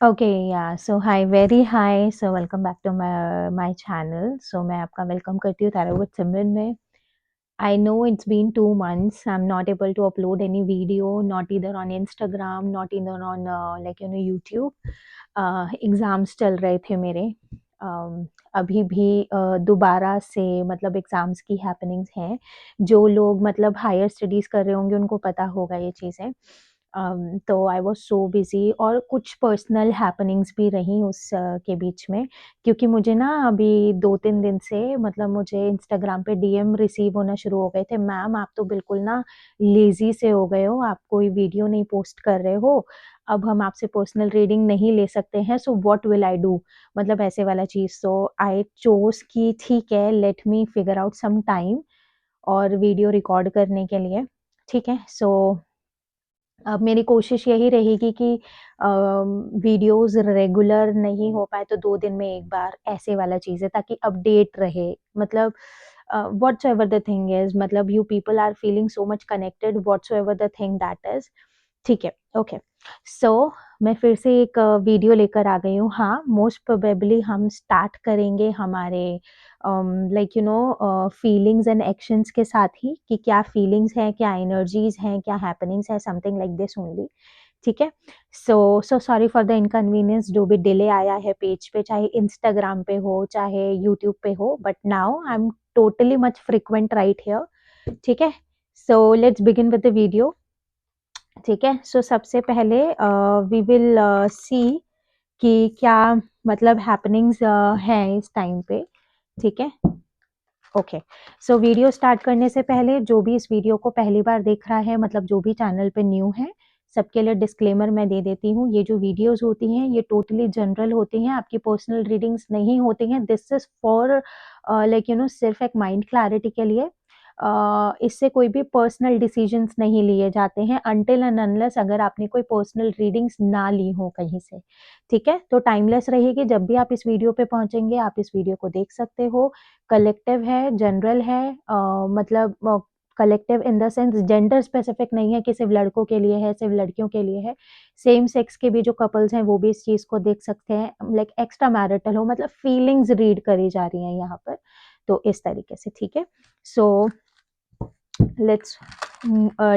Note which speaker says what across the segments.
Speaker 1: Okay yeah so hi very hi so welcome back to my channel. So मैं आपका welcome करती हूँ Tara with Simran में। I know it's been 2 months I am not able to upload any video, not either on Instagram, not either on like YouTube. Exams चल रहे थे मेरे। अभी भी दोबारा से मतलब एग्ज़ाम्स की हैपनिंग्स हैं। जो लोग मतलब हायर स्टडीज़ कर रहे होंगे उनको पता होगा ये चीज़ें। तो आई वाज़ सो बिज़ी और कुछ पर्सनल हैपनिंग्स भी रहीं उस के बीच में, क्योंकि मुझे ना अभी 2-3 दिन से मतलब मुझे इंस्टाग्राम पे डीएम रिसीव होना शुरू हो गए थे, मैम आप तो बिल्कुल ना लेज़ी से हो गए हो, आप कोई वीडियो नहीं पोस्ट कर रहे हो, अब हम आपसे पर्सनल रीडिंग नहीं ले सकते हैं, so what will I do? मतलब ऐसे वाला चीज़। सो आई चोज़ कि ठीक है, let me figure out some time और वीडियो रिकॉर्ड करने के लिए, ठीक है? सो अब मेरी कोशिश यही रहेगी कि वीडियोज़ रेगुलर नहीं हो पाए तो 2 दिन में 1 बार ऐसे वाला चीज़ है, ताकि अपडेट रहे। मतलब व्हाट्सएवर द थिंग इज़, मतलब you people are feeling so much connected whatsoever the thing that is. ठीक है, ओके। सो मैं फिर से एक वीडियो लेकर आ गई हूँ। हाँ, मोस्ट प्रोबेबली हम स्टार्ट करेंगे हमारे लाइक फीलिंग्स एंड एक्शंस के साथ ही, कि क्या फीलिंग्स हैं, क्या एनर्जीज़ हैं, क्या हैपनिंग्स हैं, समथिंग लाइक दिस ओनली, ठीक है? So sorry for the inconvenience, जो भी डिले आया है पेज पे, चाहे इंस्टाग्राम पे हो, चाहे यूट्यूब पे हो, but now I am totally much frequent right here, ठीक है? So let's begin with the video. ठीक है? सो सबसे पहले वी विल सी कि क्या मतलब हैपनिंग्स हैं इस टाइम पे, ठीक है? ओके। सो वीडियो स्टार्ट करने से पहले जो भी इस वीडियो को पहली बार देख रहा है, मतलब जो भी चैनल पे न्यू है, सबके लिए डिस्क्लेमर मैं दे देती हूँ। ये जो वीडियोज़ होती हैं, ये टोटली जनरल होती हैं, आपकी पर्सनल रीडिंग्स नहीं होती हैं। दिस इज़ फॉर लाइक सिर्फ़ एक माइंड क्लैरिटी के लिए। इससे कोई भी पर्सनल डिसीजंस नहीं लिए जाते हैं अनटिल एंड अनलेस अगर आपने कोई पर्सनल रीडिंग्स ना ली हो कहीं से, ठीक है? तो टाइमलेस रहेगी, जब भी आप इस वीडियो पे पहुँचेंगे, आप इस वीडियो को देख सकते हो। कलेक्टिव है, जनरल है, मतलब collective in the sense gender specific नहीं है कि सिर्फ़ लड़कों के लिए है, सिर्फ़ लड़कियों के लिए है। सेम सेक्स के भी जो कपल्स हैं, वो भी इस चीज़ को देख सकते हैं। लाइक एक्स्ट्रा मैरिटल हो, मतलब फीलिंग्स रीड करी जा रही हैं यहाँ पर, तो इस तरीके से, ठीक है? So let's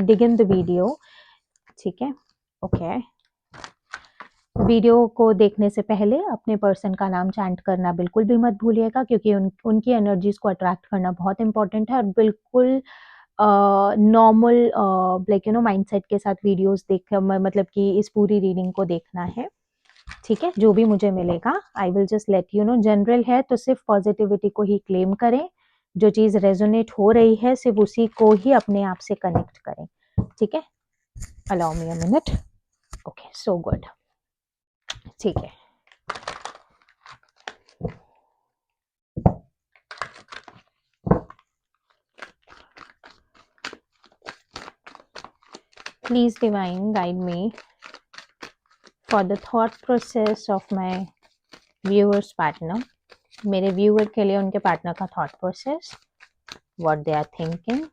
Speaker 1: dig in the video, ठीक है? ओके। वीडियो को देखने से पहले अपने पर्सन का नाम चैंट करना बिल्कुल भी मत भूलिएगा, क्योंकि उनकी एनर्जीज़ को अट्रैक्ट करना बहुत इम्पोर्टेंट है, और बिल्कुल नॉर्मल लाइक माइंडसेट के साथ वीडियोज़ देख मतलब कि इस पूरी रीडिंग को देखना है, ठीक है? जो भी मुझे मिलेगा I will just let you know. General है तो सिर्फ़ पॉज़िटिविटी को ही क्लेम करें, जो चीज़ रेज़ोनेट हो रही है सिर्फ़ उसी को ही अपने आप से कनेक्ट करें, ठीक है? Allow me a minute. Okay, so good, ठीक है। Please divine guide me for the thought process of my viewers partner. मेरे व्यूअर के लिए उनके पार्टनर का thought process, what they are thinking.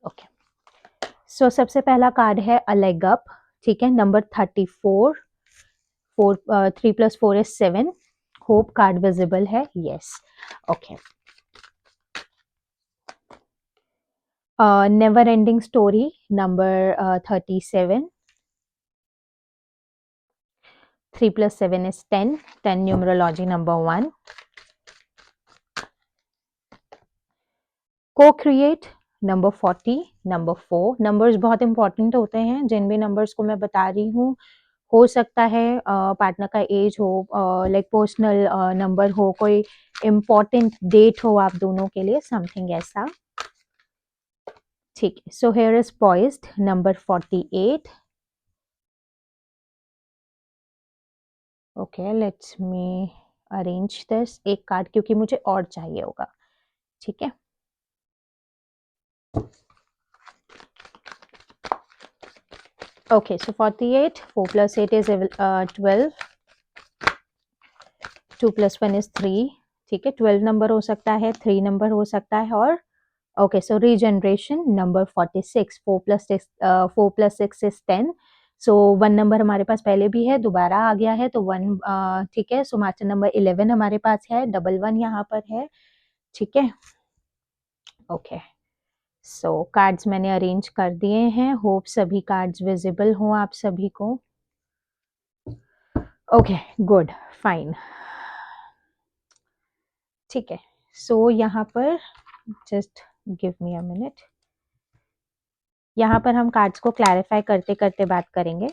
Speaker 1: Okay. So सबसे पहला कार्ड है अ लेग अप, ठीक है? Number 34, 3 + 4 is 7। Hope card visible है, yes, okay. Never ending story number 37। 3 + 7 is 10, 10 numerology number 1. Co-create number 40, number 4। Numbers बहुत important होते हैं, जिन भी नंबर्स को मैं बता रही हूँ, हो सकता है पार्टनर का एज हो, लाइक पर्सनल नंबर हो, कोई इम्पोर्टेंट डेट हो आप दोनों के लिए, समथिंग ऐसा, ठीक है? So here is poised number 48। Okay, let's me arrange this एक कार्ड, क्योंकि मुझे और चाहिए होगा, ठीक है? ओके, सो 48, 4 + 8 is 12, 2 + 1 is 3, ठीक है? 12 नंबर हो सकता है, 3 नंबर हो सकता है, और Okay, so regeneration number 46, 4 plus 6 is 10. So 1 number हमारे पास पहले भी है, दोबारा आ गया है, तो 1 ठीक है। सो मास्टर नंबर 11 हमारे पास है, डबल 1 यहाँ पर है, ठीक है। ओके, सो कार्ड्स मैंने अरेंज कर दिए हैं। होप सभी कार्ड्स विजिबल हों आप सभी को। ओके, गुड, फाइन, ठीक है। सो यहाँ पर just give me a minute. यहाँ पर हम कार्ड्स को क्लैरिफाई करते करते बात करेंगे,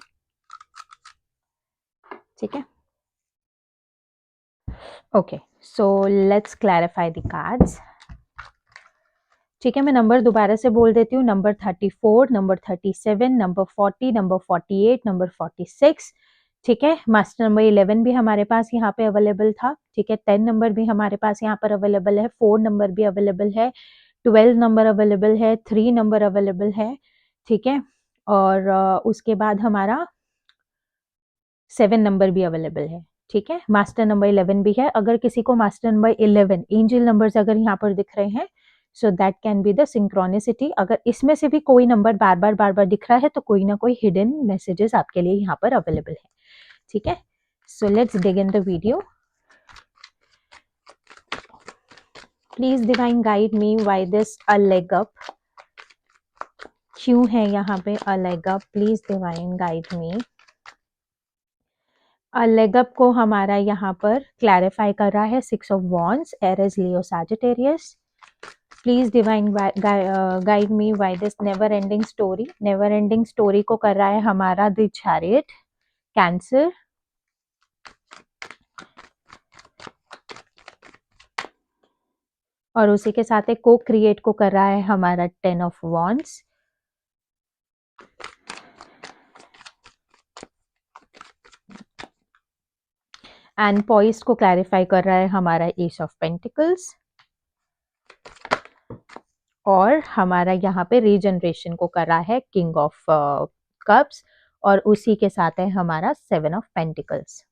Speaker 1: ठीक है। Okay, so let's clarify the cards, ठीक है। मैं नंबर दोबारा से बोल देती हूँ। Number 34, number 37, number 40, number 48, number 46, ठीक है। मास्टर नंबर 11 भी हमारे पास यहाँ पे अवेलेबल था, ठीक है। 10 नंबर भी हमारे पास यहाँ पर अवेलेबल है, 4 नंबर भी अवेलेबल है, 12 नंबर अवेलेबल है, 3 नंबर अवेलेबल है, ठीक है। और उसके बाद हमारा 7 नंबर भी अवेलेबल है, ठीक है। मास्टर नंबर 11 भी है। अगर किसी को मास्टर नंबर 11 एंजल नंबर्स अगर यहाँ पर दिख रहे हैं, so that can be the synchronicity. अगर इसमें से भी कोई नंबर बार बार दिख रहा है, तो कोई ना कोई हिडन मैसेजेस आपके लिए यहाँ पर अवेलेबल है, ठीक है। So let's dig in the video. Please divine guide me why this a leg up, क्यों है यहाँ पे a leg up? Please divine guide me. Leg up को हमारा यहाँ पर क्लैरिफाई कर रहा है 6 of wands, Aries, Leo, Sagittarius. Please divine guide me why this never ending story. Never ending story को कर रहा है हमारा द चैरियट, कैंसर। और उसी के साथ एक को क्रिएट को कर रहा है हमारा 10 ऑफ वॉन्ड्स। एंड पॉइस्ट को क्लैरिफाई कर रहा है हमारा एस ऑफ पेंटिकल्स। और हमारा यहाँ पे रीजनरेशन को कर रहा है किंग ऑफ कप्स। और उसी के साथ है हमारा 7 ऑफ पेंटिकल्स,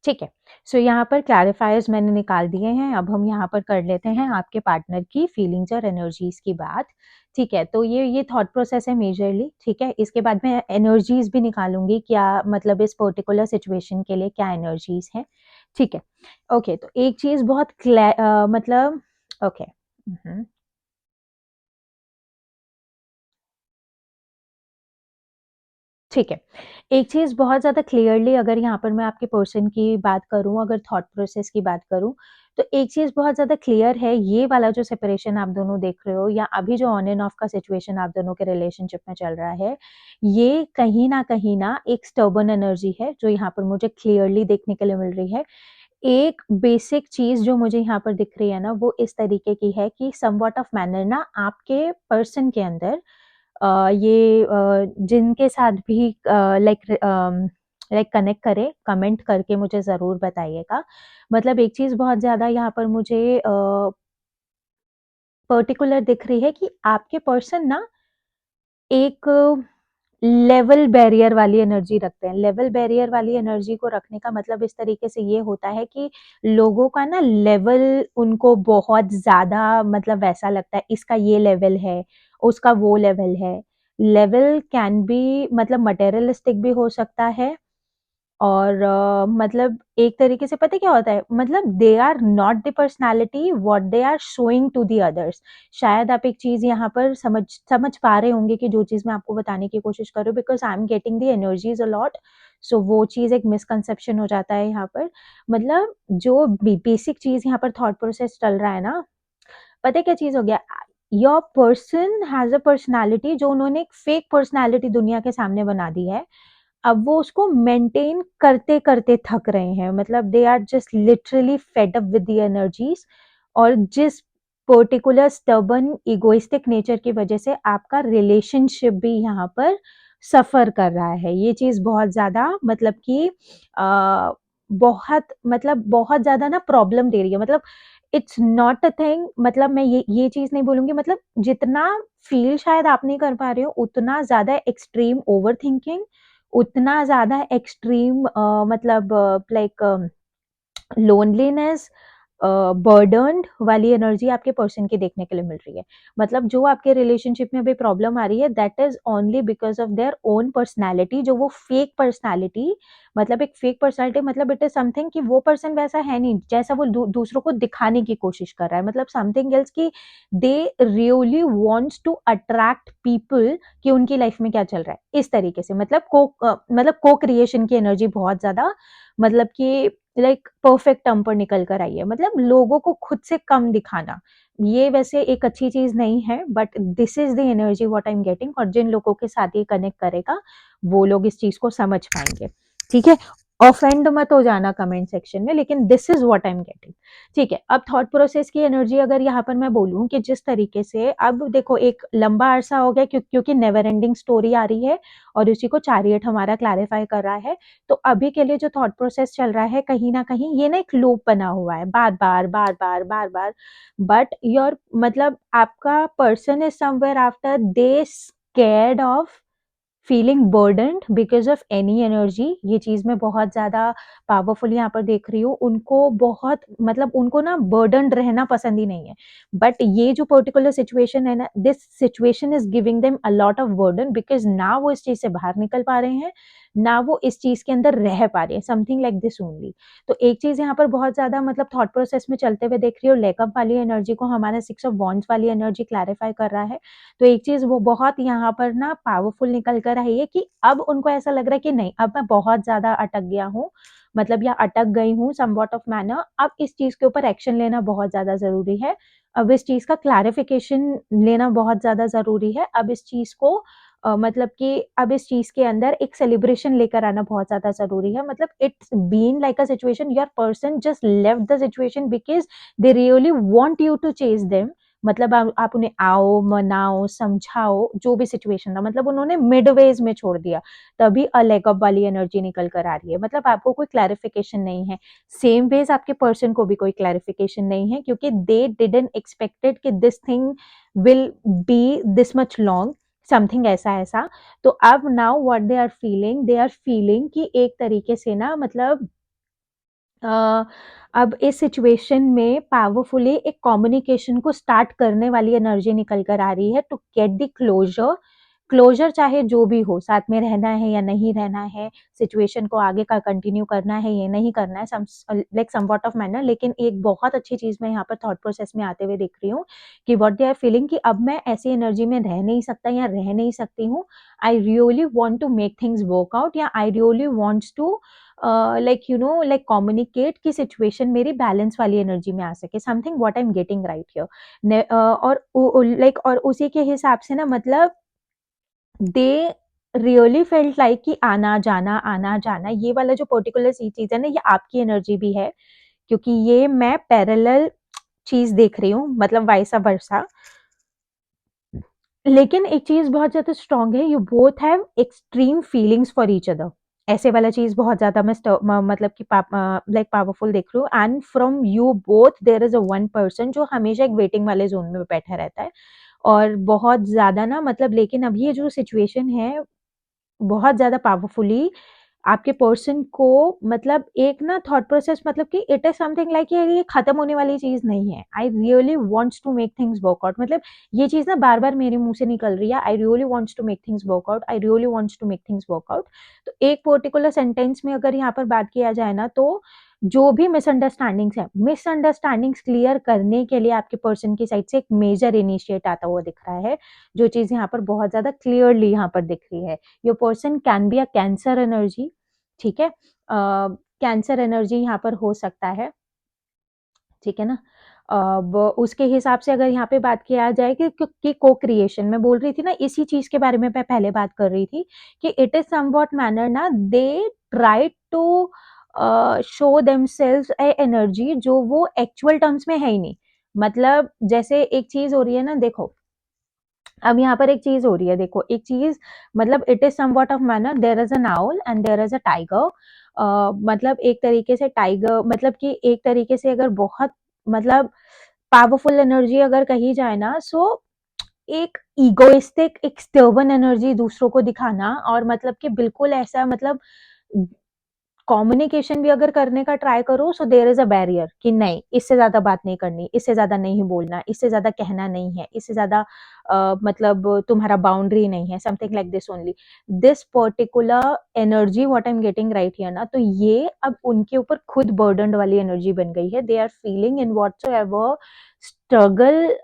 Speaker 1: ठीक है। सो यहाँ पर क्लैरिफायर्स मैंने निकाल दिए हैं। अब हम यहाँ पर कर लेते हैं आपके पार्टनर की फीलिंग्स और एनर्जीज की बात, ठीक है। तो ये थॉट प्रोसेस है मेजरली, ठीक है। इसके बाद मैं एनर्जीज भी निकालूंगी, क्या मतलब इस पर्टिकुलर सिचुएशन के लिए क्या एनर्जीज है, ठीक है। ओके, तो एक चीज बहुत मतलब ओके, ठीक है। एक चीज़ बहुत ज़्यादा क्लियरली अगर यहाँ पर मैं आपके पर्सन की बात करूँ, अगर थॉट प्रोसेस की बात करूँ, तो एक चीज़ बहुत ज़्यादा क्लियर है, ये वाला जो सेपरेशन आप दोनों देख रहे हो या अभी जो ऑन एंड ऑफ का सिचुएशन आप दोनों के रिलेशनशिप में चल रहा है, ये कहीं न एक स्टर्बन एनर्जी है, जो यहाँ पर मुझे क्लियरली देखने के लिए मिल रही है। एक बेसिक चीज़ जो मुझे यहाँ पर दिख रही है ना, वो इस तरीके की है कि समवॉट ऑफ मैनर ना आपके पर्सन के अंदर ये जिनके साथ भी लाइक कनेक्ट करे, कमेंट करके मुझे ज़रूर बताइएगा। मतलब एक चीज़ बहुत ज़्यादा यहाँ पर मुझे पर्टिकुलर दिख रही है कि आपके पर्सन ना एक लेवल बैरियर वाली एनर्जी रखते हैं। लेवल बैरियर वाली एनर्जी को रखने का मतलब इस तरीके से ये होता है कि लोगों का ना लेवल उनको बहुत ज़्यादा मतलब वैसा लगता है, इसका ये लेवल है, उसका वो लेवल है। लेवल कैन बी मतलब मटेरियलिस्टिक भी हो सकता है। और मतलब एक तरीके से पता है क्या होता है, मतलब they are not the personality what they are showing to the others. शायद आप एक चीज यहाँ पर समझ पा रहे होंगे कि जो चीज मैं आपको बताने की कोशिश कर रही हूँ, because I am getting the energies a lot. So वो चीज एक मिसकंसेप्शन हो जाता है यहाँ पर। मतलब जो बेसिक चीज यहाँ पर थॉट प्रोसेस चल रहा है ना, पता है क्या चीज हो गया, your person has a personality जो उन्होंने एक फेक पर्सनैलिटी दुनिया के सामने बना दी है। अब वो उसको मेंटेन करते करते थक रहे हैं, मतलब they are just literally fed up with the energies. और जिस पर्टिकुलर स्टबन इगोइस्टिक नेचर की वजह से आपका रिलेशनशिप भी यहाँ पर सफर कर रहा है, ये चीज बहुत ज्यादा मतलब कि बहुत मतलब बहुत ज्यादा ना प्रॉब्लम दे रही है। मतलब इट्स नॉट अ थिंग, मतलब मैं ये चीज नहीं बोलूंगी, मतलब जितना फील शायद आप नहीं कर पा रहे हो, उतना ज्यादा एक्सट्रीम ओवर थिंकिंग, उतना ज़्यादा एक्सट्रीम मतलब लाइक लोनलीनेस, बर्डन्ड वाली एनर्जी आपके पर्सन की देखने के लिए मिल रही है। मतलब जो आपके रिलेशनशिप में अभी प्रॉब्लम आ रही है that is only because of their own personality, जो वो फेक पर्सनैलिटी, मतलब एक फेक पर्सनैलिटी, मतलब इट इज समथिंग कि वो पर्सन वैसा है नहीं जैसा वो दूसरों को दिखाने की कोशिश कर रहा है। मतलब समथिंग एल्स की they really wants to attract people कि उनकी लाइफ में क्या चल रहा है, इस तरीके से। मतलब को क्रिएशन की एनर्जी बहुत ज्यादा, मतलब कि लाइक परफेक्ट टर्म पर निकल कर आई है। मतलब लोगों को खुद से कम दिखाना, ये वैसे एक अच्छी चीज नहीं है, but this is the energy what I am getting. और जिन लोगों के साथ ये कनेक्ट करेगा वो लोग इस चीज को समझ पाएंगे, ठीक है। ऑफेंड मत हो जाना कमेंट सेक्शन में, लेकिन this is what I am getting, ठीक है। अब थॉट प्रोसेस की एनर्जी अगर यहाँ पर मैं बोलूं कि जिस तरीके से, अब देखो एक लंबा अरसा हो गया क्योंकि नेवर एंडिंग स्टोरी आ रही है और उसी को चैरियट हमारा क्लैरिफाई कर रहा है। तो अभी के लिए जो थॉट प्रोसेस चल रहा है कहीं ना कहीं ये ना एक लूप बना हुआ है, बार बार बार बार बार बार। बट योर मतलब आपका person is somewhere after they scared of feeling burdened because of any energy. ये चीज मैं बहुत ज्यादा पावरफुल यहाँ पर देख रही हूँ। उनको बहुत, मतलब उनको ना बर्डन्ड रहना पसंद ही नहीं है। बट ये जो पर्टिकुलर सिचुएशन है ना, this situation is giving them a lot of burden, because ना वो इस चीज से बाहर निकल पा रहे हैं, ना वो इस चीज के अंदर रह पा रहे हैं, समथिंग लाइक दिस ओनली। तो एक चीज यहाँ पर बहुत ज्यादा मतलब थॉट प्रोसेस में चलते हुए देख रही हूँ, लेकअप वाली एनर्जी को हमारा सिक्स ऑफ वॉन्ड्स वाली एनर्जी क्लैरिफाई कर रहा है। तो एक चीज वो बहुत यहाँ पर ना पावरफुल निकल कर आई है कि अब उनको ऐसा लग रहा है कि नहीं, अब मैं बहुत ज्यादा अटक गया हूँ, मतलब या अटक गई हूँ समवॉट ऑफ मैनर। अब इस चीज के ऊपर एक्शन लेना बहुत ज्यादा जरूरी है। अब इस चीज का क्लैरिफिकेशन लेना बहुत ज्यादा जरूरी है। अब इस चीज को मतलब कि अब इस चीज के अंदर एक सेलिब्रेशन लेकर आना बहुत ज्यादा जरूरी है। मतलब it's been like a situation, your person just left the situation because they really want you to chase them. मतलब आप उन्हें आओ, मनाओ, समझाओ, जो भी सिचुएशन था, मतलब उन्होंने मिडवेज में छोड़ दिया। तभी अ लेगअप वाली एनर्जी निकल कर आ रही है। मतलब आपको कोई क्लैरिफिकेशन नहीं है। सेम वेज आपके पर्सन को भी कोई क्लैरिफिकेशन नहीं है, क्योंकि दे डिडंट एक्सपेक्टेड कि this thing will be this much long, something ऐसा ऐसा। तो अब now what they are feeling कि एक तरीके से ना, मतलब अ, अब इस सिचुएशन में पावरफुली एक कम्युनिकेशन को स्टार्ट करने वाली एनर्जी निकल कर आ रही है to get the closure. Closure चाहे जो भी हो, साथ में रहना है या नहीं रहना है, सिचुएशन को आगे का कंटिन्यू करना है या नहीं करना है, some like somewhat of manner. लेकिन एक बहुत अच्छी चीज मैं यहाँ पर थॉट प्रोसेस में आते हुए देख रही हूँ कि व्हाट दे आर फीलिंग कि अब मैं ऐसी एनर्जी में रह नहीं सकता या रह नहीं सकती हूँ। I really want to make things work out, या I really wants to like like communicate की सिचुएशन मेरी बैलेंस वाली एनर्जी में आ सके, something what I am getting right here. और लाइक और उसी के हिसाब से ना, मतलब दे रियली फेल्ट लाइक कि आना जाना ये वाला जो पर्टिकुलर सी चीज है ना, ये आपकी एनर्जी भी है, क्योंकि ये मैं पैरेलल चीज देख रही हूँ, मतलब वाइसा वर्सा। लेकिन एक चीज बहुत ज्यादा स्ट्रांग है, you both have extreme feelings for each other. ऐसे वाला चीज बहुत ज्यादा मैं मतलब कि लाइक पावरफुल देख रही हूँ। And from you both there is a one person जो हमेशा एक वेटिंग वाले जोन में बैठा रहता है, और बहुत ज्यादा ना, मतलब लेकिन अब ये जो सिचुएशन है बहुत ज्यादा पावरफुली आपके पर्सन को, मतलब एक ना थॉट प्रोसेस, मतलब कि इट इज समथिंग लाइक ये खत्म होने वाली चीज नहीं है। I really wants to make things work out, मतलब ये चीज ना बार बार मेरे मुंह से निकल रही है, I really wants to make things work out, I really wants to make things work out. तो एक पर्टिकुलर सेंटेंस में अगर यहाँ पर बात किया जाए ना, तो जो भी मिसअंडरस्टैंडिंग्स है, मिसअंडरस्टैंडिंग्स क्लियर करने के लिए आपके पर्सन की साइड से एक मेजर इनिशिएट आता हुआ दिख रहा है, जो चीज यहाँ पर बहुत ज्यादा क्लियरली यहाँ पर दिख रही है। Your person can be a cancer energy, ठीक है। कैंसर एनर्जी यहाँ पर हो सकता है, ठीक है ना। अब उसके हिसाब से अगर यहाँ पे बात किया जाए कि को क्रिएशन मैं बोल रही थी ना, इसी चीज के बारे में मैं पहले बात कर रही थी कि इट इज समवॉट मैनर ना, they try to show themselves a energy जो वो एक्चुअल टर्म्स में है ही नहीं। मतलब जैसे एक चीज हो रही है ना, देखो अब यहाँ पर एक चीज हो रही है, देखो एक चीज, मतलब it is somewhat of manner, there is an owl and there is a tiger. मतलब एक तरीके से टाइगर, मतलब कि एक तरीके से अगर बहुत, मतलब पावरफुल एनर्जी अगर कही जाए ना, सो एक इगोइस्टिक एक स्टर्बन एनर्जी दूसरों को दिखाना, और मतलब कि बिल्कुल ऐसा, मतलब कम्युनिकेशन भी अगर करने का ट्राई करो, so there is a barrier कि नहीं, इससे ज्यादा बात नहीं करनी, इससे ज्यादा नहीं बोलना, इससे ज्यादा कहना नहीं है, इससे ज्यादा मतलब तुम्हारा बाउंड्री नहीं है, something like this only. This particular energy what I am getting right here ना, तो ये अब उनके ऊपर खुद बर्डन वाली एनर्जी बन गई है। They are feeling in whatsoever struggle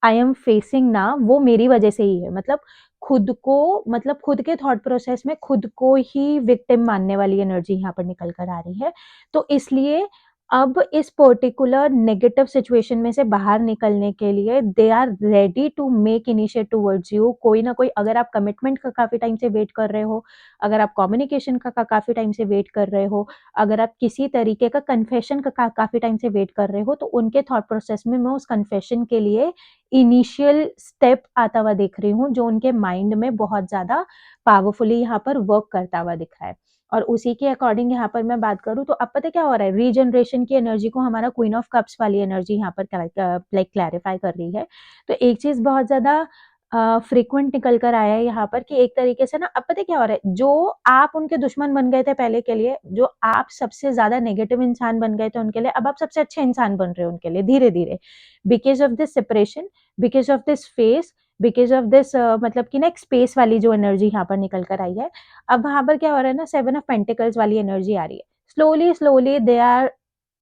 Speaker 1: I am facing ना, वो मेरी वजह से ही है। मतलब खुद को, मतलब खुद के थॉट प्रोसेस में खुद को ही विक्टिम मानने वाली एनर्जी यहाँ पर निकल कर आ रही है। तो इसलिए अब इस पर्टिकुलर नेगेटिव सिचुएशन में से बाहर निकलने के लिए they are ready to make initiate towards you. कोई ना कोई, अगर आप कमिटमेंट का काफी टाइम से वेट कर रहे हो, अगर आप कम्युनिकेशन का काफी टाइम से वेट कर रहे हो, अगर आप किसी तरीके का कन्फेशन का काफी टाइम से वेट कर रहे हो, तो उनके थॉट प्रोसेस में मैं उस कन्फेशन के लिए इनिशियल स्टेप आता हुआ देख रही हूँ, जो उनके माइंड में बहुत ज्यादा पावरफुली यहाँ पर वर्क करता हुआ दिख रहा है। और उसी के अकॉर्डिंग यहाँ पर मैं बात करूँ, तो अब पता क्या हो रहा है, रीजनरेशन की एनर्जी को हमारा क्वीन ऑफ कप्स वाली एनर्जी यहाँ पर लाइक क्लैरिफाई कर रही है। तो एक चीज बहुत ज्यादा फ्रीक्वेंट निकल कर आया है यहाँ पर कि एक तरीके से ना, अब पता क्या हो रहा है, जो आप उनके दुश्मन बन गए थे पहले के लिए, जो आप सबसे ज्यादा नेगेटिव इंसान बन गए थे उनके लिए, अब आप सबसे अच्छे इंसान बन रहे हो उनके लिए धीरे धीरे, because of this separation, because of this face, because of this मतलब कि ना एक स्पेस वाली जो एनर्जी यहाँ पर निकल कर आई है। अब वहां पर क्या हो रहा है ना, 7 ऑफ पेंटिकल्स वाली एनर्जी आ रही है। Slowly slowly they are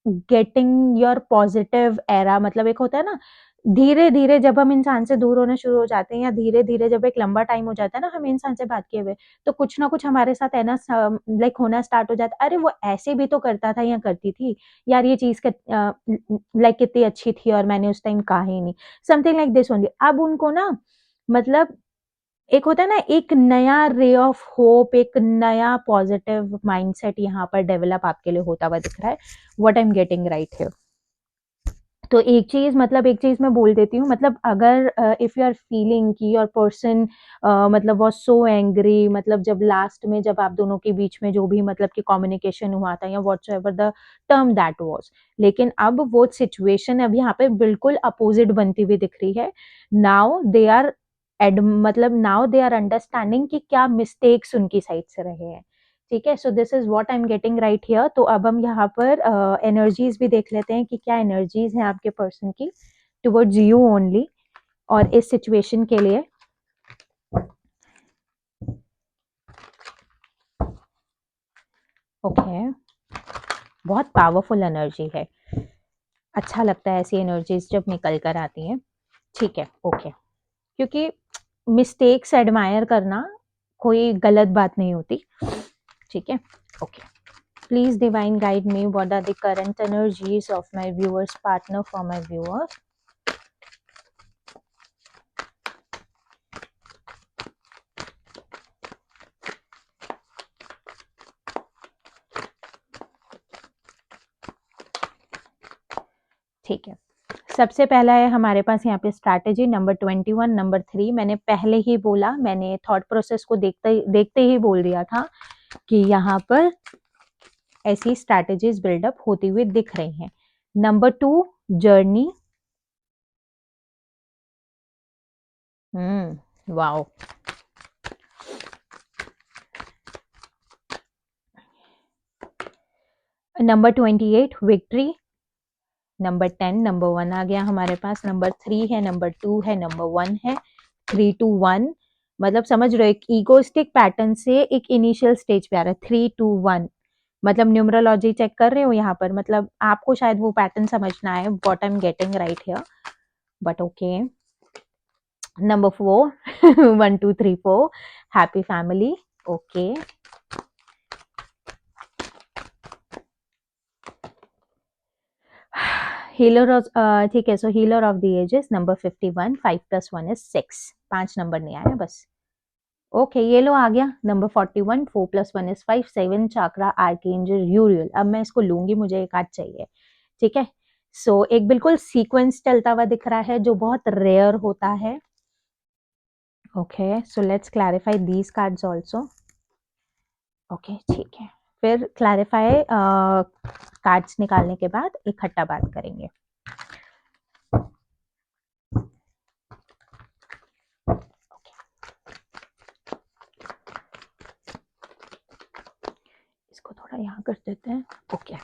Speaker 1: getting your positive era. मतलब एक होता है ना, धीरे धीरे जब हम इंसान से दूर होना शुरू हो जाते हैं, या धीरे धीरे जब एक लंबा टाइम हो जाता है ना हमें इंसान से बात किए हुए, तो कुछ ना कुछ हमारे साथ है ना लाइक होना स्टार्ट हो जाता है। अरे वो ऐसे भी तो करता था या करती थी यार, ये चीज लाइक कितनी अच्छी थी और मैंने उस टाइम कहा ही नहीं, समथिंग लाइक दिस ओनली। अब उनको ना, मतलब एक होता है ना एक नया रे ऑफ होप, एक नया पॉजिटिव माइंडसेट यहाँ पर डेवलप आपके लिए होता हुआ दिख रहा है। What I am getting right here. तो एक चीज, मतलब एक चीज मैं बोल देती हूँ, मतलब अगर इफ यू आर फीलिंग कि योर पर्सन मतलब वॉज सो एंग्री, मतलब जब लास्ट में जब आप दोनों के बीच में जो भी मतलब कि कम्युनिकेशन हुआ था या what's ever the term that was, लेकिन अब वो सिचुएशन अब यहाँ पे बिल्कुल अपोजिट बनती हुई दिख रही है। नाउ दे आर मतलब नाउ दे आर अंडरस्टैंडिंग कि क्या मिस्टेक्स उनकी साइड से रहे हैं। ठीक है, so this is what I am getting right here. तो अब हम यहाँ पर एनर्जीज भी देख लेते हैं कि क्या एनर्जीज हैं आपके पर्सन की टुवर्ड्स यू ओनली और इस सिचुएशन के लिए। ओके, बहुत पावरफुल एनर्जी है। अच्छा लगता है ऐसी एनर्जीज जब निकल कर आती हैं। ठीक है, ओके, क्योंकि मिस्टेक्स एडमायर करना कोई गलत बात नहीं होती। ठीक है, okay. Please divine guide me. What are the current energies of my viewer's partner for my viewer? ठीक है, सबसे पहला है हमारे पास यहाँ पे स्ट्रैटेजी नंबर 21, नंबर 3। मैंने पहले ही बोला, मैंने थॉट प्रोसेस को देखते ही बोल दिया था कि यहाँ पर ऐसी स्ट्रैटेजीज बिल्डअप होती हुई दिख रही हैं। Number 2, journey. Wow. Number 28, victory. Number 10, number 1 आ गया हमारे पास। नंबर 3 है, नंबर 2 है, नंबर 1 है। 3 2 1, मतलब समझ रहे हो, एक ईगोस्टिक पैटर्न से एक इनिशियल स्टेज पे आ रहा है। 3 2 1, मतलब न्यूमरोलॉजी चेक कर रहे हो यहाँ पर, मतलब आपको शायद वो पैटर्न समझना है। What I am getting right here, but okay. Number 4 1 2 3 4, happy family. Okay, healer of, ठीक है, so healer of the ages number 51, 5 + 1 = 6, 5 number नहीं आया बस। ओके, ये लो आ गया नंबर 41, 4 + 1 = 5, 7 चाक्रा आर्कएंजल यूरियल। अब मैं इसको लूंगी, मुझे एक आध चाहिए। ठीक है, सो एक बिल्कुल सीक्वेंस चलता हुआ दिख रहा है जो बहुत रेयर होता है। Okay, so let's clarify these cards also. Okay, ठीक है, फिर क्लैरिफाई कार्ड्स निकालने के बाद इकट्ठा बात करेंगे। इसको थोड़ा यहाँ कर देते हैं। ओके,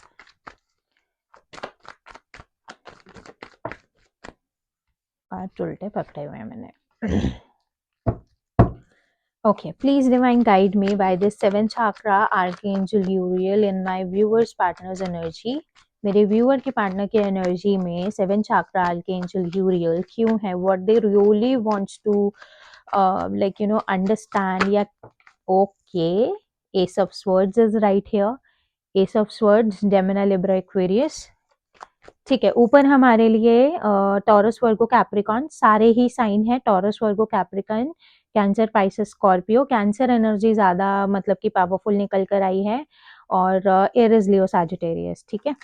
Speaker 1: पांच उल्टे पकड़े हुए हैं मैंने। Okay, please divine guide me by this seventh chakra archangel Uriel in my viewers partner's energy. मेरे व्यूअर के पार्टनर के एनर्जी में सेवन चाक्रा आर्कएंजल यूरियल क्यों है, what they really wants to like you know understand या okay. Ace of swords is right here, ace of swords, Gemini, Libra, Aquarius. ठीक है, ऊपर हमारे लिए टॉरस, वर्गो, कैप्रिकॉन, सारे ही साइन है। Taurus, Virgo, Capricorn, Cancer, Pisces, Scorpio. Cancer energy ज्यादा मतलब कि पावरफुल निकल कर आई है, और एरिस, लियो, सैजिटेरियस। ठीक है,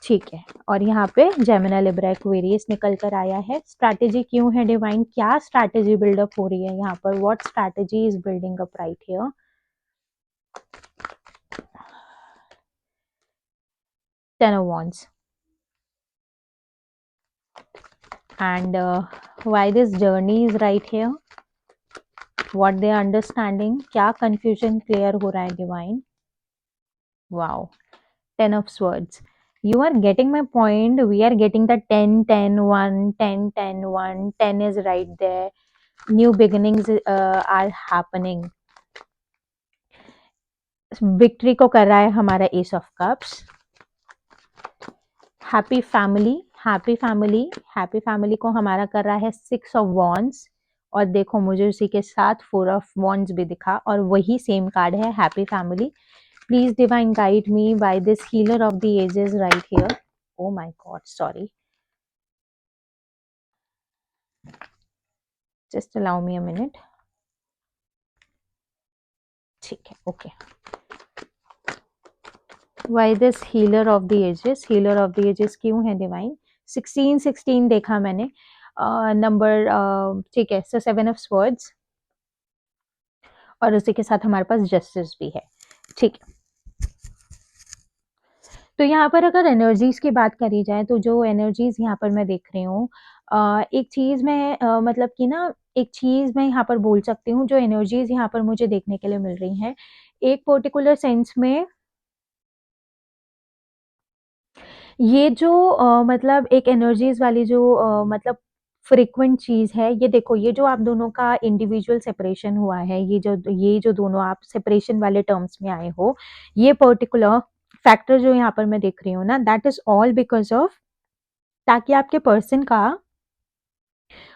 Speaker 1: ठीक है। और यहाँ पे जेमिनी, लिब्रा, एक्वेरियस निकल कर आया है। स्ट्रैटेजी क्यों है डिवाइन, क्या स्ट्रैटेजी बिल्डअप हो रही है यहाँ पर, what strategy is building up right here. Ten of wands and why this journey is right here, what they are understanding, क्या confusion clear हो रहा है divine। wow, 10 of swords, you are getting my point, we are getting the 10 10 1 10 10 1 10 is right there, new beginnings are happening। victory को कर रहा है हमारा ace of cups। Happy family, happy family, happy family को हमारा कर रहा है सिक्स ऑफ वॉन्ड्स, और देखो मुझे उसी के साथ फोर ऑफ वॉन्ड्स भी दिखा, और वही सेम कार्ड है happy family. Please divine guide me by this healer of the ages right here. Oh my God, sorry, just allow me a minute. ठीक है, okay. Why this healer of the ages, healer of the ages क्यों है divine. 16 देखा मैंने number, ठीक है। सो 7 of swords, और उसी के साथ हमारे पास जस्टिस भी है। ठीक है, तो यहाँ पर अगर एनर्जीज की बात करी जाए, तो जो एनर्जीज यहाँ पर मैं देख रही हूँ, एक चीज मैं मतलब कि ना, एक चीज मैं यहाँ पर बोल सकती हूँ, जो एनर्जीज यहाँ पर मुझे देखने के लिए मिल रही हैं, एक पर्टिकुलर सेंस में ये जो मतलब एक एनर्जीज वाली जो मतलब फ्रीक्वेंट चीज है, ये देखो, ये जो आप दोनों का इंडिविजुअल सेपरेशन हुआ है, ये जो दोनों आप सेपरेशन वाले टर्म्स में आए हो, ये पर्टिकुलर फैक्टर जो यहाँ पर मैं देख रही हूँ ना, that is all because of, ताकि आपके पर्सन का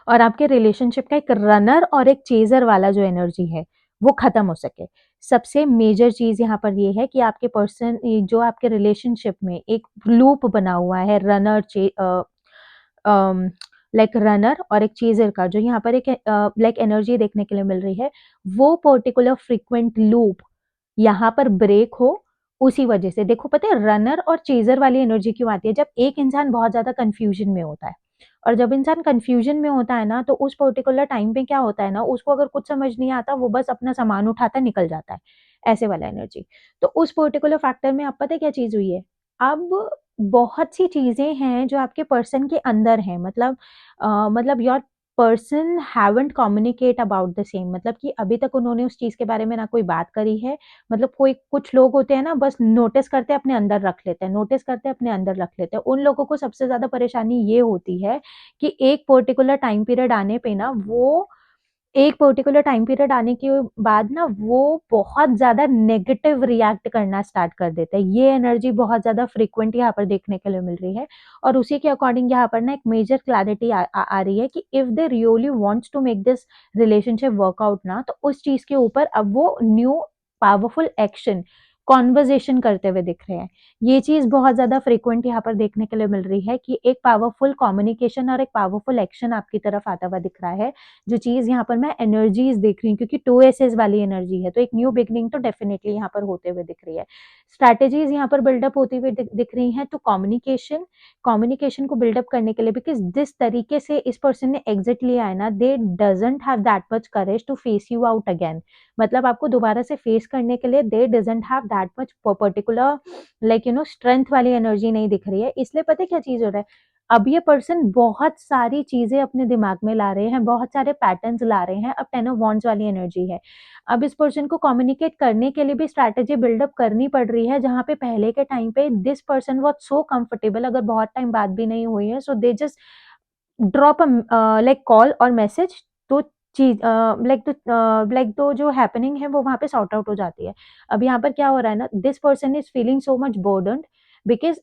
Speaker 1: और आपके रिलेशनशिप का एक रनर और एक चेजर वाला जो एनर्जी है वो खत्म हो सके। सबसे मेजर चीज यहाँ पर ये है कि आपके पर्सन, जो आपके रिलेशनशिप में एक लूप बना हुआ है रनर लाइक रनर और एक चेजर का, जो यहाँ पर एक लाइक एनर्जी देखने के लिए मिल रही है, वो पर्टिकुलर फ्रीक्वेंट लूप यहाँ पर ब्रेक हो। उसी वजह से देखो, पता है रनर और चेजर वाली एनर्जी क्यों आती है, जब एक इंसान बहुत ज्यादा कंफ्यूजन में होता है, और जब इंसान कंफ्यूजन में होता है ना, तो उस पर्टिकुलर टाइम पे क्या होता है ना, उसको अगर कुछ समझ नहीं आता, वो बस अपना सामान उठाता निकल जाता है, ऐसे वाला एनर्जी। तो उस पर्टिकुलर फैक्टर में अब पता है क्या चीज हुई है, अब बहुत सी चीजें हैं जो आपके पर्सन के अंदर हैं, मतलब your person haven't communicate about the same, मतलब कि अभी तक उन्होंने उस चीज के बारे में ना कोई बात करी है। मतलब कोई कुछ लोग होते हैं ना, बस नोटिस करते हैं अपने अंदर रख लेते हैं, नोटिस करते हैं अपने अंदर रख लेते हैं। उन लोगों को सबसे ज्यादा परेशानी ये होती है कि एक पर्टिकुलर टाइम पीरियड आने पे ना, वो एक पर्टिकुलर टाइम पीरियड आने के बाद ना, वो बहुत ज्यादा नेगेटिव रिएक्ट करना स्टार्ट कर देते हैं। ये एनर्जी बहुत ज्यादा फ्रीक्वेंट यहाँ पर देखने के लिए मिल रही है, और उसी के अकॉर्डिंग यहाँ पर ना एक मेजर क्लैरिटी आ रही है कि if they really wants to make this relationship work out ना, तो उस चीज के ऊपर अब वो न्यू पावरफुल एक्शन कॉन्वर्जेशन करते हुए दिख रहे हैं। ये चीज बहुत ज्यादा फ्रीक्वेंट यहाँ पर देखने के लिए मिल रही है कि एक पावरफुल कम्युनिकेशन और एक पावरफुल एक्शन आपकी तरफ आता हुआ दिख रहा है। जो चीज यहाँ पर मैं एनर्जीज देख रही हूँ, क्योंकि टू एसेस वाली एनर्जी है, तो एक न्यू बिगनिंग तो डेफिनेटली यहाँ पर होते हुए दिख रही है। स्ट्रैटेजीज यहाँ पर बिल्डअप होती हुई दिख रही हैं, तो कम्युनिकेशन, कम्युनिकेशन को बिल्डअप करने के लिए, बिकॉज जिस तरीके से इस पर्सन ने एग्जिट लिया है ना, they doesn't have that much courage to face you out again. मतलब आपको दोबारा से फेस करने के लिए they doesn't have that much particular like you know strength वाली एनर्जी नहीं दिख रही है। इसलिए पता है क्या चीज हो रहा है, अब ये पर्सन बहुत सारी चीज़ें अपने दिमाग में ला रहे हैं, बहुत सारे पैटर्न्स ला रहे हैं, अब 10 ऑफ वांड्स वाली एनर्जी है। अब इस पर्सन को कम्युनिकेट करने के लिए भी स्ट्रैटेजी बिल्डअप करनी पड़ रही है, जहाँ पे पहले के टाइम पे this person was so comfortable, अगर बहुत टाइम बात भी नहीं हुई है, so they just drop like call और मैसेज, तो चीज़ लाइक तो जो हैपनिंग है वो वहाँ पे सॉर्ट आउट हो जाती है। अब यहाँ पर क्या हो रहा है ना, this person is feeling so much burdened because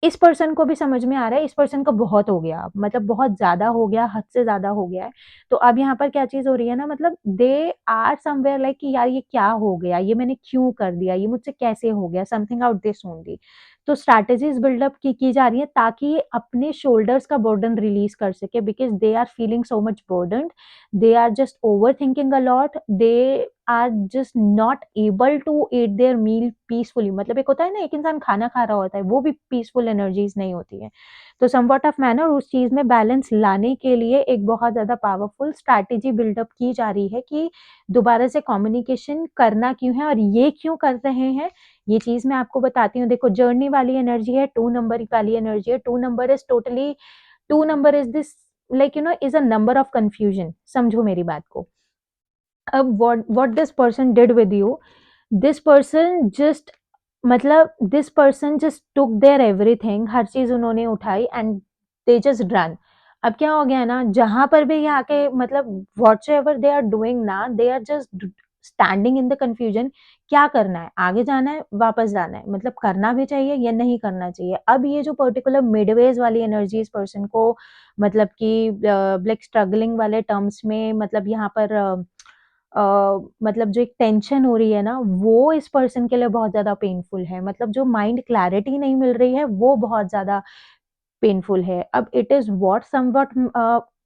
Speaker 1: इस पर्सन को भी समझ में आ रहा है, इस पर्सन का बहुत हो गया अब, मतलब बहुत ज़्यादा हो गया, हद से ज़्यादा हो गया है। तो अब यहाँ पर क्या चीज़ हो रही है ना, मतलब दे आर समवेयर लाइक कि यार ये क्या हो गया? ये मैंने क्यों कर दिया? ये मुझसे कैसे हो गया? Something out this only. तो स्ट्रैटेजीज़ बिल्डअप की जा रही है ताकि ये अपने शोल्डर्स का बर्डन रिलीज़ कर सके, because they are feeling so much burdened, they are just overthinking a lot, they are just not able to eat their meal peacefully. मतलब एक होता है ना, एक इंसान खाना खा रहा होता है, वो भी पीसफुल एनर्जीज नहीं होती है। तो समवॉट ऑफ मैनर उस चीज में बैलेंस लाने के लिए एक बहुत ज्यादा पावरफुल स्ट्रैटेजी बिल्डअप की जा रही है कि दोबारा से कम्युनिकेशन करना क्यों है और ये क्यों कर रहे हैं। ये चीज मैं आपको बताती हूँ। देखो, जर्नी वाली एनर्जी है, 2 नंबर वाली एनर्जी है। 2 number is totally, 2 number is this like is a number of confusion. समझो मेरी बात को। अब what this person did with you, this person just, मतलब this person just took their everything, हर चीज उन्होंने उठाई एंड दे जस्ट रन। अब क्या हो गया ना, जहां पर भी ये आके मतलब whatever they are doing ना, they are just standing in the confusion. क्या करना है, आगे जाना है, वापस जाना है, मतलब करना भी चाहिए या नहीं करना चाहिए। अब ये जो पर्टिकुलर मिडवेज वाली एनर्जी इस पर्सन को, मतलब कि लाइक स्ट्रगलिंग वाले टर्म्स में, मतलब यहाँ पर मतलब जो एक टेंशन हो रही है ना, वो इस पर्सन के लिए बहुत ज़्यादा पेनफुल है। मतलब जो माइंड क्लैरिटी नहीं मिल रही है, वो बहुत ज़्यादा पेनफुल है। अब it is what somewhat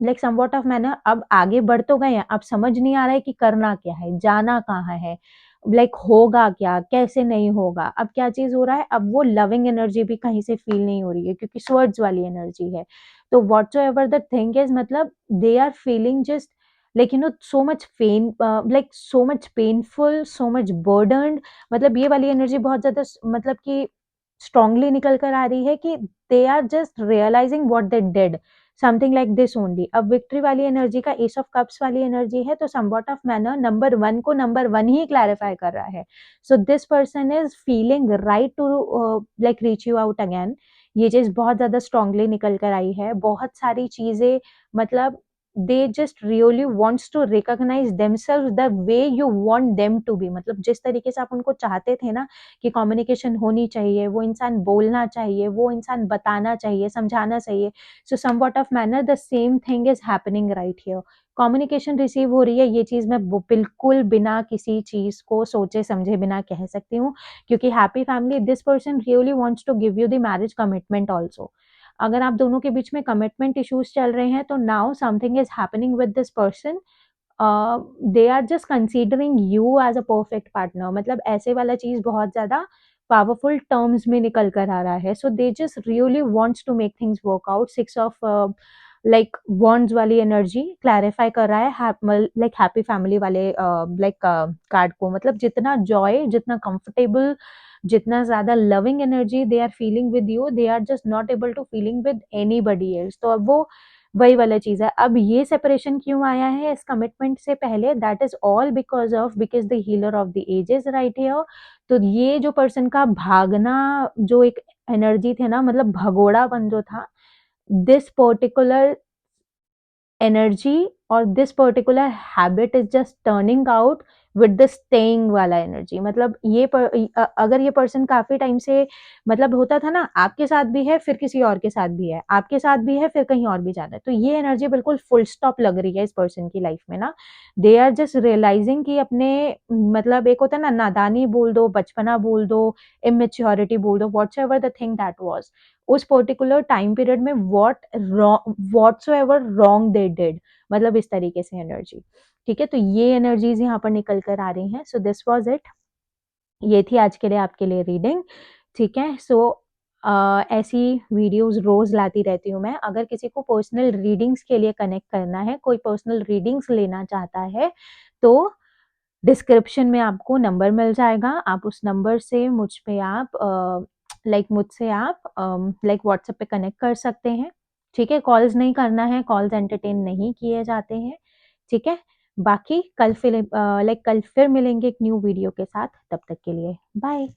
Speaker 1: like somewhat of manner, अब आगे बढ़ तो गए हैं, अब समझ नहीं आ रहा है कि करना क्या है, जाना कहाँ है, लाइक होगा क्या, कैसे नहीं होगा। अब क्या चीज़ हो रहा है, अब वो लविंग एनर्जी भी कहीं से फील नहीं हो रही है, क्योंकि स्वर्ड्स वाली एनर्जी है। तो व्हाटसोएवर द थिंग इज़, मतलब they are feeling just like so much pain, like so much painful, so much burdened. मतलब ये वाली एनर्जी बहुत ज़्यादा मतलब कि स्ट्रांगली निकल कर आ रही है कि they are just realising what they did, something like this only. अब विक्ट्री वाली एनर्जी का एस ऑफ कप्स वाली एनर्जी है, तो somewhat of manner number one को नंबर वन ही क्लैरिफाई कर रहा है। So this person is feeling right to like reach you out again. ये चीज बहुत ज्यादा स्ट्रांगली निकल कर आई है। बहुत सारी चीजें, मतलब they just really wants to recognize themselves the way you want them to be। मतलब जिस तरीके से आप उनको चाहते थे ना कि कम्युनिकेशन होनी चाहिए, वो इंसान बोलना चाहिए, वो इंसान बताना चाहिए, समझाना चाहिए। So somewhat of manner the same thing is happening right here. Communication receive हो रही है, ये चीज मैं बिल्कुल बिना किसी चीज को सोचे समझे बिना कह सकती हूँ, क्योंकि happy family, this person really wants to give you the marriage commitment also. अगर आप दोनों के बीच में कमिटमेंट इश्यूज चल रहे हैं, तो now something is happening with this person. They are just considering you as a perfect partner. मतलब ऐसे वाला चीज बहुत ज्यादा पावरफुल टर्म्स में निकल कर आ रहा है। So they just really wants to make things work out. 6 of like wands वाली एनर्जी क्लैरिफाई कर रहा है लाइक हैप्पी फैमिली वाले लाइक कार्ड को। मतलब जितना जॉय, जितना कंफर्टेबल, जितना ज्यादा loving energy they are feeling with you, they are just not able to feeling with anybody else. तो अब वो वही वाला चीज है। अब ये सेपरेशन क्यों आया है इस कमिटमेंट से पहले, that is all because the healer of the ages right here. तो ये जो पर्सन का भागना, जो एक एनर्जी थे ना, मतलब भगोड़ापन जो था, दिस पर्टिकुलर एनर्जी और this particular habit is just turning out with the staying वाला एनर्जी। मतलब अगर ये पर्सन काफी टाइम से, मतलब होता था ना, आपके साथ भी है फिर किसी और के साथ भी है, आपके साथ भी है फिर कहीं और भी जाना है, तो ये एनर्जी बिल्कुल फुल स्टॉप लग रही है इस पर्सन की लाइफ में ना। दे आर जस्ट रियलाइजिंग कि अपने, मतलब एक होता है ना, नादानी बोल दो, बचपना बोल दो, इमेच्योरिटी बोल दो, what's ever the thing that was, उस पर्टिकुलर टाइम पीरियड में व्हाट्सोएवर रॉन्ग दे डिड, मतलब इस तरीके से एनर्जी। ठीक है, तो ये एनर्जीज यहाँ पर निकल कर आ रही हैं। So this was it. ये थी आज के लिए आपके लिए रीडिंग। ठीक है, सो ऐसी वीडियोस रोज लाती रहती हूँ मैं। अगर किसी को पर्सनल रीडिंग्स के लिए कनेक्ट करना है, कोई पर्सनल रीडिंग्स लेना चाहता है, तो डिस्क्रिप्शन में आपको नंबर मिल जाएगा। आप उस नंबर से मुझ पे आप लाइक मुझसे आप लाइक व्हाट्सएप पे कनेक्ट कर सकते हैं। ठीक है, कॉल्स नहीं करना है, कॉल्स एंटरटेन नहीं किए जाते हैं। ठीक है, बाकी कल फिर मिलेंगे एक न्यू वीडियो के साथ। तब तक के लिए बाय।